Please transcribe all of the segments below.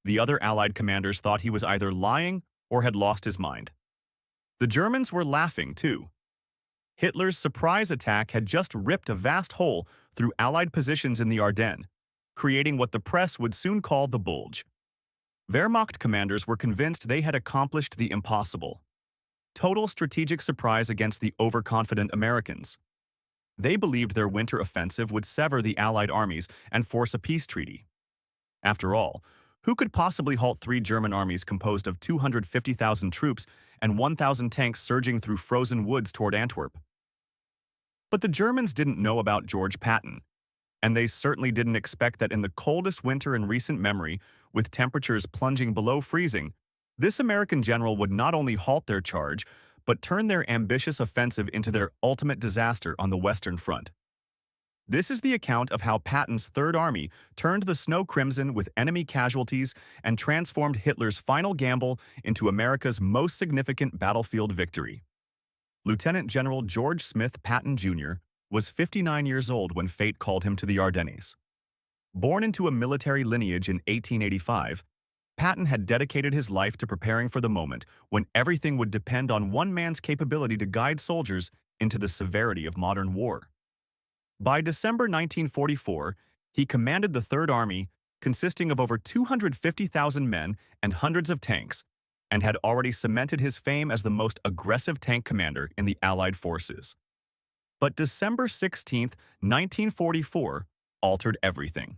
The other Allied commanders thought he was either lying or had lost his mind. The Germans were laughing, too. Hitler's surprise attack had just ripped a vast hole through Allied positions in the Ardennes, creating what the press would soon call the Bulge. Wehrmacht commanders were convinced they had accomplished the impossible. Total strategic surprise against the overconfident Americans. They believed their winter offensive would sever the Allied armies and force a peace treaty. After all, who could possibly halt three German armies composed of 250,000 troops and 1,000 tanks surging through frozen woods toward Antwerp? But the Germans didn't know about George Patton, and they certainly didn't expect that in the coldest winter in recent memory, with temperatures plunging below freezing, this American general would not only halt their charge, but turn their ambitious offensive into their ultimate disaster on the Western Front. This is the account of how Patton's Third Army turned the snow crimson with enemy casualties and transformed Hitler's final gamble into America's most significant battlefield victory. Lieutenant General George Smith Patton, Jr. was 59 years old when fate called him to the Ardennes. Born into a military lineage in 1885, Patton had dedicated his life to preparing for the moment when everything would depend on one man's capability to guide soldiers into the severity of modern war. By December 1944, he commanded the Third Army, consisting of over 250,000 men and hundreds of tanks, and had already cemented his fame as the most aggressive tank commander in the Allied forces. But December 16, 1944, altered everything.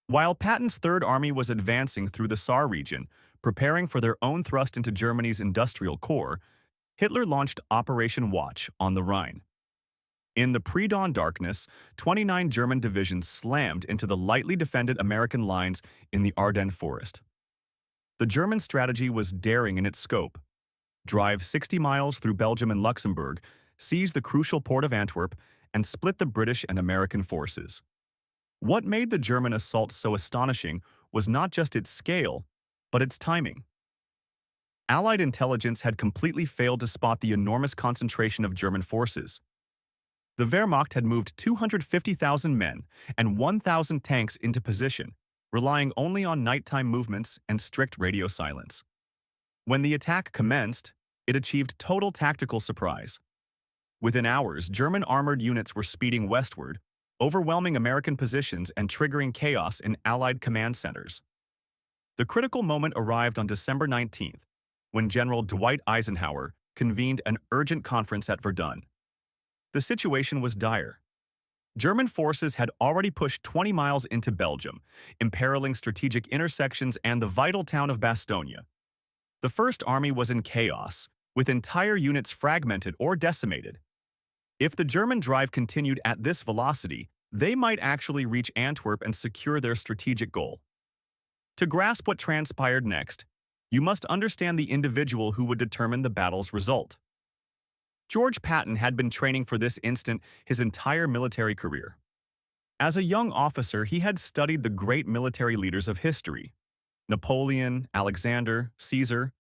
While Patton's Third Army was advancing through the Saar region, preparing for their own thrust into Germany's industrial core, Hitler launched Operation Watch on the Rhine. In the pre-dawn darkness, 29 German divisions slammed into the lightly defended American lines in the Ardennes forest. The German strategy was daring in its scope. Drive 60 miles through Belgium and Luxembourg, seize the crucial port of Antwerp, and split the British and American forces. What made the German assault so astonishing was not just its scale, but its timing. Allied intelligence had completely failed to spot the enormous concentration of German forces. The Wehrmacht had moved 250,000 men and 1,000 tanks into position, relying only on nighttime movements and strict radio silence. When the attack commenced, it achieved total tactical surprise. Within hours, German armored units were speeding westward, overwhelming American positions and triggering chaos in Allied command centers. The critical moment arrived on December 19th, when General Dwight Eisenhower convened an urgent conference at Verdun. The situation was dire. German forces had already pushed 20 miles into Belgium, imperiling strategic intersections and the vital town of Bastogne. The First Army was in chaos, with entire units fragmented or decimated. If the German drive continued at this velocity, they might actually reach Antwerp and secure their strategic goal. To grasp what transpired next, you must understand the individual who would determine the battle's result. George Patton had been training for this instant his entire military career. As a young officer, he had studied the great military leaders of history, Napoleon, Alexander, Caesar,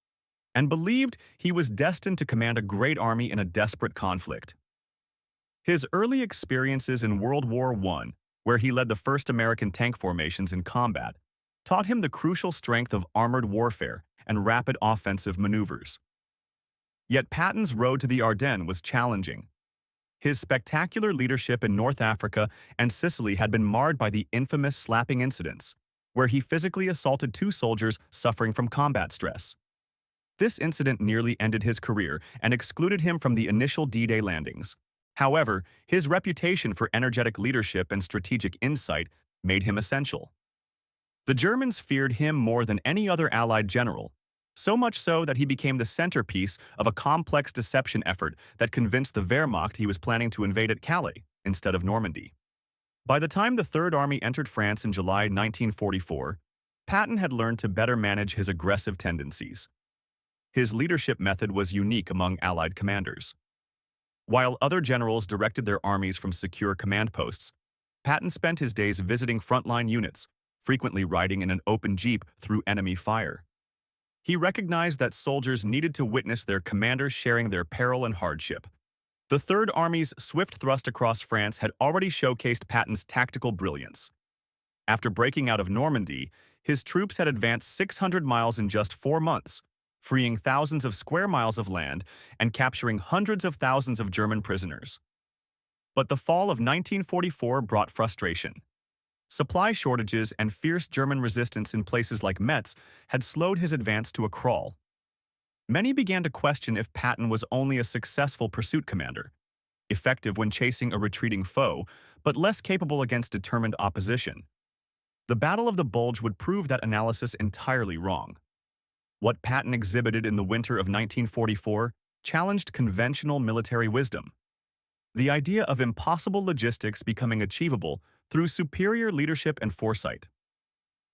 and believed he was destined to command a great army in a desperate conflict. His early experiences in World War I, where he led the first American tank formations in combat, taught him the crucial strength of armored warfare and rapid offensive maneuvers. Yet Patton's road to the Ardennes was challenging. His spectacular leadership in North Africa and Sicily had been marred by the infamous slapping incidents, where he physically assaulted two soldiers suffering from combat stress. This incident nearly ended his career and excluded him from the initial D-Day landings. However, his reputation for energetic leadership and strategic insight made him essential. The Germans feared him more than any other Allied general, so much so that he became the centerpiece of a complex deception effort that convinced the Wehrmacht he was planning to invade at Calais instead of Normandy. By the time the Third Army entered France in July 1944, Patton had learned to better manage his aggressive tendencies. His leadership method was unique among Allied commanders. While other generals directed their armies from secure command posts, Patton spent his days visiting frontline units, frequently riding in an open jeep through enemy fire. He recognized that soldiers needed to witness their commanders sharing their peril and hardship. The Third Army's swift thrust across France had already showcased Patton's tactical brilliance. After breaking out of Normandy, His troops had advanced 600 miles in just 4 months, freeing thousands of square miles of land and capturing hundreds of thousands of German prisoners. But the fall of 1944 brought frustration. Supply shortages and fierce German resistance in places like Metz had slowed his advance to a crawl. Many began to question if Patton was only a successful pursuit commander, effective when chasing a retreating foe, but less capable against determined opposition. The Battle of the Bulge would prove that analysis entirely wrong. What Patton exhibited in the winter of 1944 challenged conventional military wisdom. The idea of impossible logistics becoming achievable through superior leadership and foresight.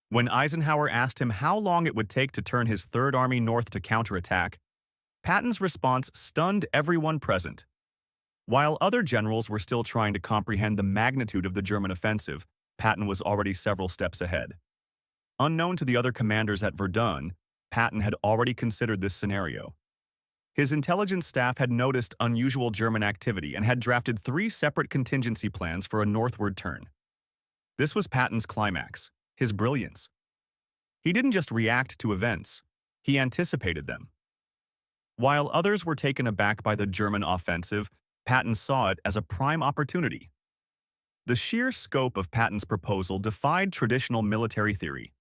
When Eisenhower asked him how long it would take to turn his Third Army north to counterattack, Patton's response stunned everyone present. While other generals were still trying to comprehend the magnitude of the German offensive, Patton was already several steps ahead. Unknown to the other commanders at Verdun, Patton had already considered this scenario. His intelligence staff had noticed unusual German activity and had drafted 3 separate contingency plans for a northward turn. This was Patton's climax, his brilliance. He didn't just react to events, he anticipated them. While others were taken aback by the German offensive, Patton saw it as a prime opportunity. The sheer scope of Patton's proposal defied traditional military theory.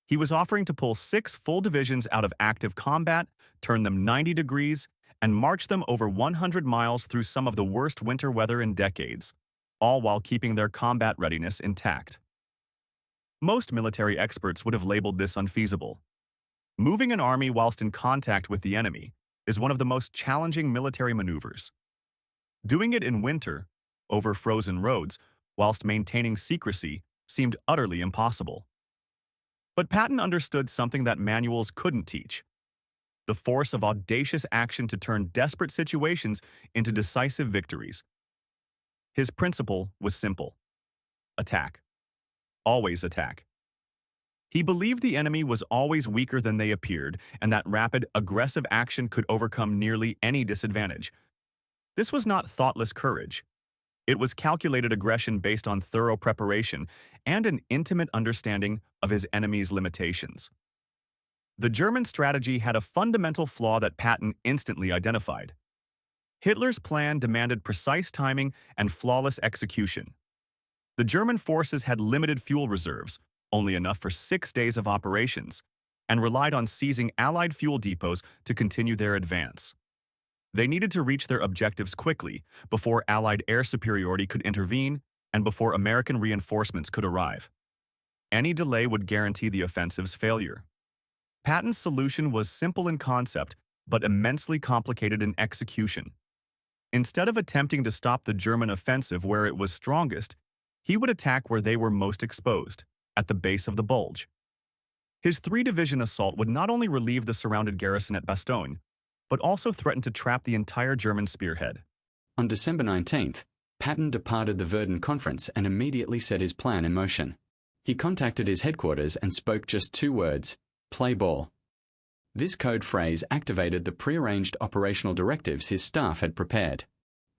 He was offering to pull 6 full divisions out of active combat, turn them 90 degrees, and march them over 100 miles through some of the worst winter weather in decades, all while keeping their combat readiness intact. Most military experts would have labeled this unfeasible. Moving an army whilst in contact with the enemy is one of the most challenging military maneuvers. Doing it in winter, over frozen roads, whilst maintaining secrecy, seemed utterly impossible. But Patton understood something that manuals couldn't teach: the force of audacious action to turn desperate situations into decisive victories. His principle was simple: attack. Always attack. He believed the enemy was always weaker than they appeared, and that rapid, aggressive action could overcome nearly any disadvantage. This was not thoughtless courage. It was calculated aggression based on thorough preparation and an intimate understanding of his enemy's limitations. The German strategy had a fundamental flaw that Patton instantly identified. Hitler's plan demanded precise timing and flawless execution. The German forces had limited fuel reserves, only enough for 6 days of operations, and relied on seizing Allied fuel depots to continue their advance. They needed to reach their objectives quickly, before Allied air superiority could intervene and before American reinforcements could arrive. Any delay would guarantee the offensive's failure. Patton's solution was simple in concept, but immensely complicated in execution. Instead of attempting to stop the German offensive where it was strongest, he would attack where they were most exposed, at the base of the Bulge. His 3-division assault would not only relieve the surrounded garrison at Bastogne, but also threaten to trap the entire German spearhead. On December 19th, Patton departed the Verdun Conference and immediately set his plan in motion. He contacted his headquarters and spoke just 2 words: play ball. This code phrase activated the prearranged operational directives his staff had prepared.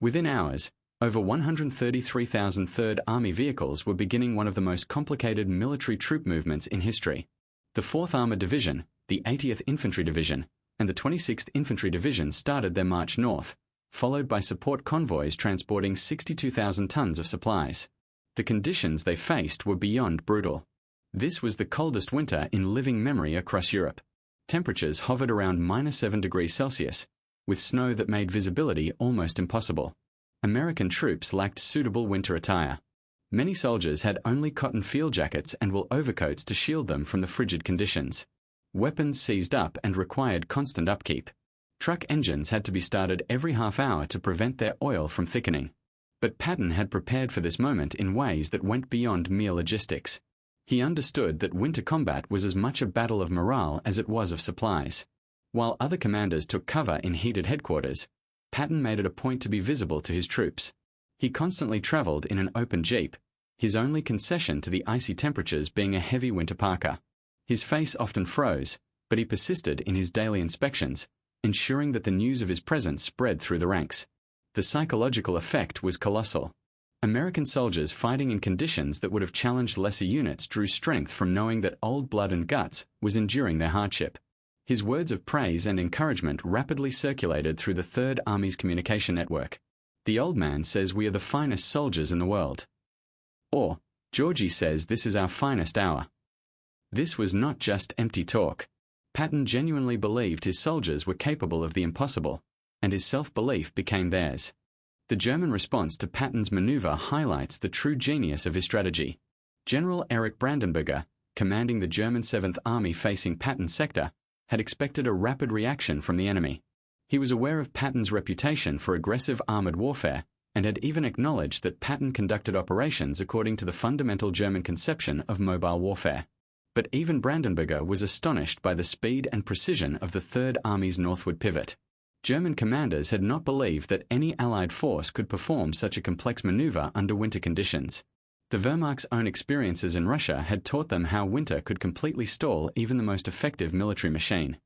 Within hours, over 133,000 Third Army vehicles were beginning one of the most complicated military troop movements in history. The 4th Armored Division, the 80th Infantry Division, and the 26th Infantry Division started their march north, followed by support convoys transporting 62,000 tons of supplies. The conditions they faced were beyond brutal. This was the coldest winter in living memory across Europe. Temperatures hovered around -7 degrees Celsius, with snow that made visibility almost impossible. American troops lacked suitable winter attire. Many soldiers had only cotton field jackets and wool overcoats to shield them from the frigid conditions. Weapons seized up and required constant upkeep. Truck engines had to be started every half hour to prevent their oil from thickening. But Patton had prepared for this moment in ways that went beyond mere logistics. He understood that winter combat was as much a battle of morale as it was of supplies. While other commanders took cover in heated headquarters, Patton made it a point to be visible to his troops. He constantly traveled in an open jeep, his only concession to the icy temperatures being a heavy winter parka. His face often froze, but he persisted in his daily inspections, ensuring that the news of his presence spread through the ranks. The psychological effect was colossal. American soldiers fighting in conditions that would have challenged lesser units drew strength from knowing that old blood and guts was enduring their hardship. His words of praise and encouragement rapidly circulated through the Third Army's communication network. The old man says we are the finest soldiers in the world. Or, Georgie says this is our finest hour. This was not just empty talk. Patton genuinely believed his soldiers were capable of the impossible, and his self-belief became theirs. The German response to Patton's maneuver highlights the true genius of his strategy. General Erich Brandenburger, commanding the German 7th Army facing Patton's sector, had expected a rapid reaction from the enemy. He was aware of Patton's reputation for aggressive armored warfare and had even acknowledged that Patton conducted operations according to the fundamental German conception of mobile warfare. But even Brandenburger was astonished by the speed and precision of the Third Army's northward pivot. German commanders had not believed that any Allied force could perform such a complex maneuver under winter conditions. The Wehrmacht's own experiences in Russia had taught them how winter could completely stall even the most effective military machine.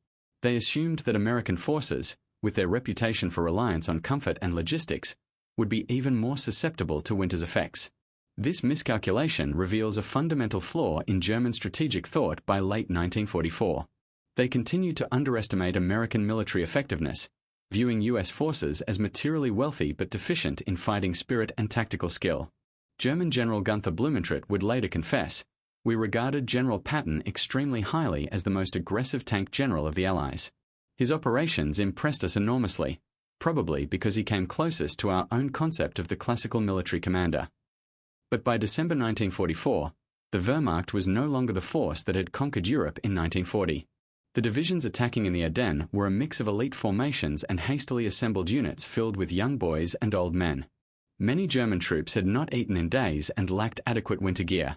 They assumed that American forces, with their reputation for reliance on comfort and logistics, would be even more susceptible to winter's effects. This miscalculation reveals a fundamental flaw in German strategic thought by late 1944. They continued to underestimate American military effectiveness, viewing U.S. forces as materially wealthy but deficient in fighting spirit and tactical skill. German General Gunther Blumentritt would later confess, "We regarded General Patton extremely highly as the most aggressive tank general of the Allies. His operations impressed us enormously, probably because he came closest to our own concept of the classical military commander." But by December 1944, the Wehrmacht was no longer the force that had conquered Europe in 1940. The divisions attacking in the Ardennes were a mix of elite formations and hastily assembled units filled with young boys and old men. Many German troops had not eaten in days and lacked adequate winter gear.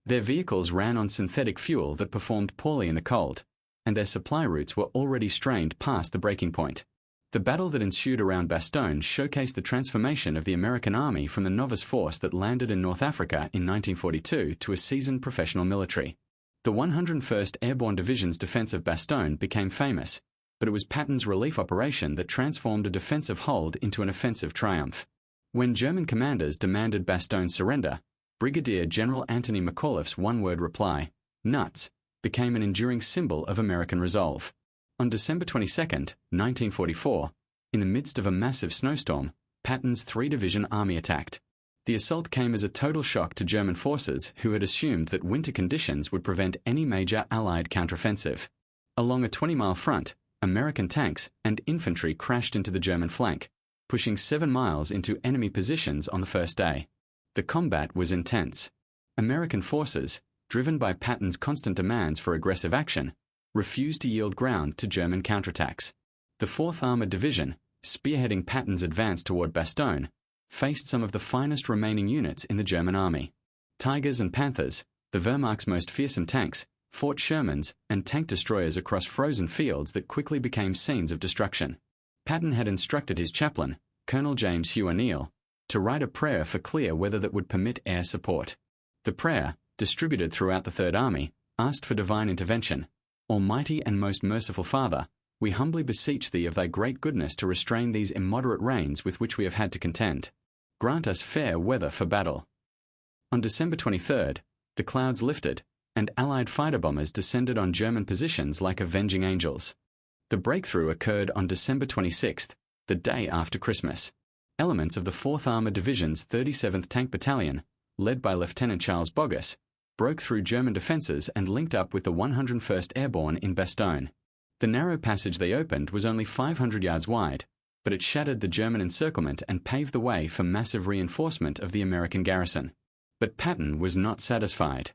Their vehicles ran on synthetic fuel that performed poorly in the cold, and their supply routes were already strained past the breaking point. The battle that ensued around Bastogne showcased the transformation of the American army from the novice force that landed in North Africa in 1942 to a seasoned professional military. The 101st Airborne Division's defense of Bastogne became famous, but it was Patton's relief operation that transformed a defensive hold into an offensive triumph. When German commanders demanded Bastogne's surrender, Brigadier General Anthony McAuliffe's one-word reply, "Nuts," became an enduring symbol of American resolve. On December 22, 1944, in the midst of a massive snowstorm, Patton's 3-division army attacked. The assault came as a total shock to German forces who had assumed that winter conditions would prevent any major Allied counteroffensive. Along a 20-mile front, American tanks and infantry crashed into the German flank, pushing 7 miles into enemy positions on the first day. The combat was intense. American forces, driven by Patton's constant demands for aggressive action, refused to yield ground to German counterattacks. The 4th Armored Division, spearheading Patton's advance toward Bastogne, faced some of the finest remaining units in the German army. Tigers and Panthers, the Wehrmacht's most fearsome tanks, fought Shermans and tank destroyers across frozen fields that quickly became scenes of destruction. Patton had instructed his chaplain, Colonel James Hugh O'Neill, to write a prayer for clear weather that would permit air support. The prayer, distributed throughout the Third Army, asked for divine intervention. "Almighty and most merciful Father, we humbly beseech thee of thy great goodness to restrain these immoderate rains with which we have had to contend. Grant us fair weather for battle." On December 23, the clouds lifted, and Allied fighter bombers descended on German positions like avenging angels. The breakthrough occurred on December 26, the day after Christmas. Elements of the 4th Armored Division's 37th Tank Battalion, led by Lieutenant Charles Boggess, broke through German defenses and linked up with the 101st Airborne in Bastogne. The narrow passage they opened was only 500 yards wide, but it shattered the German encirclement and paved the way for massive reinforcement of the American garrison. But Patton was not satisfied.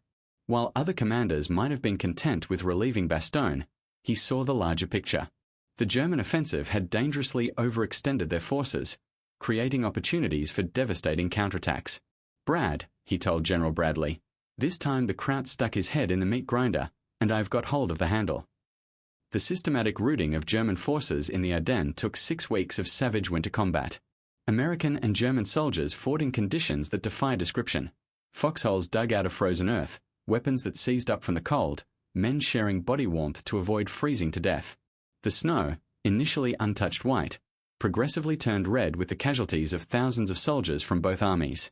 While other commanders might have been content with relieving Bastogne, he saw the larger picture. The German offensive had dangerously overextended their forces, creating opportunities for devastating counterattacks. "Brad," he told General Bradley, "this time the Kraut stuck his head in the meat grinder, and I've got hold of the handle." The systematic routing of German forces in the Ardennes took 6 weeks of savage winter combat. American and German soldiers fought in conditions that defy description. Foxholes dug out of frozen earth, weapons that seized up from the cold, men sharing body warmth to avoid freezing to death. The snow, initially untouched white, progressively turned red with the casualties of thousands of soldiers from both armies.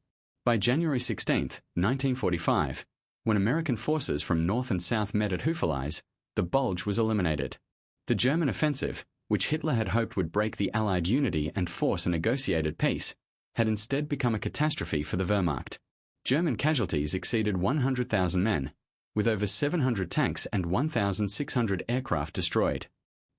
By January 16, 1945, when American forces from north and south met at Houffalize, the Bulge was eliminated. The German offensive, which Hitler had hoped would break the Allied unity and force a negotiated peace, had instead become a catastrophe for the Wehrmacht. German casualties exceeded 100,000 men, with over 700 tanks and 1,600 aircraft destroyed.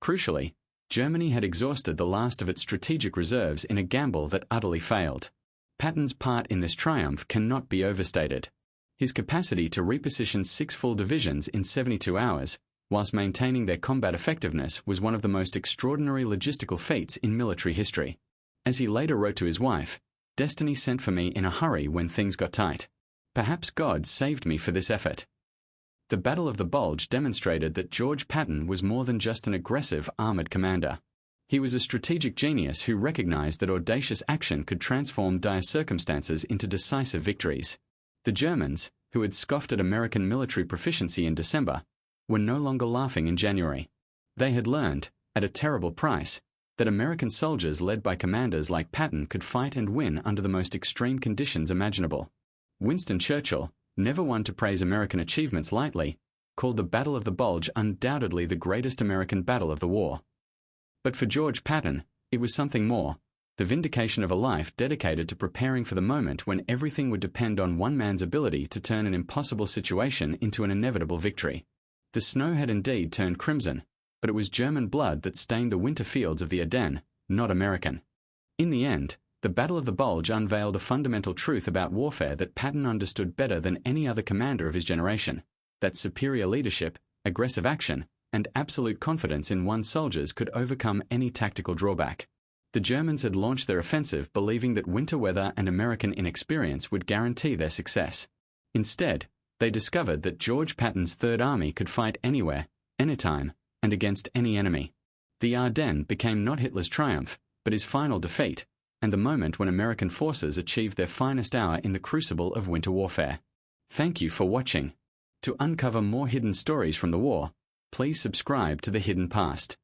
Crucially, Germany had exhausted the last of its strategic reserves in a gamble that utterly failed. Patton's part in this triumph cannot be overstated. His capacity to reposition 6 full divisions in 72 hours, whilst maintaining their combat effectiveness, was one of the most extraordinary logistical feats in military history. As he later wrote to his wife, "Destiny sent for me in a hurry when things got tight. Perhaps God saved me for this effort." The Battle of the Bulge demonstrated that George Patton was more than just an aggressive armoured commander. He was a strategic genius who recognized that audacious action could transform dire circumstances into decisive victories. The Germans, who had scoffed at American military proficiency in December, were no longer laughing in January. They had learned, at a terrible price, that American soldiers led by commanders like Patton could fight and win under the most extreme conditions imaginable. Winston Churchill, never one to praise American achievements lightly, called the Battle of the Bulge undoubtedly the greatest American battle of the war. But for George Patton, it was something more, the vindication of a life dedicated to preparing for the moment when everything would depend on one man's ability to turn an impossible situation into an inevitable victory. The snow had indeed turned crimson, but it was German blood that stained the winter fields of the Ardennes, not American. In the end, the Battle of the Bulge unveiled a fundamental truth about warfare that Patton understood better than any other commander of his generation, that superior leadership, aggressive action, and absolute confidence in one's soldiers could overcome any tactical drawback. The Germans had launched their offensive believing that winter weather and American inexperience would guarantee their success. Instead, they discovered that George Patton's Third Army could fight anywhere, anytime, and against any enemy. The Ardennes became not Hitler's triumph, but his final defeat, and the moment when American forces achieved their finest hour in the crucible of winter warfare. Thank you for watching. To uncover more hidden stories from the war, please subscribe to The Hidden Past.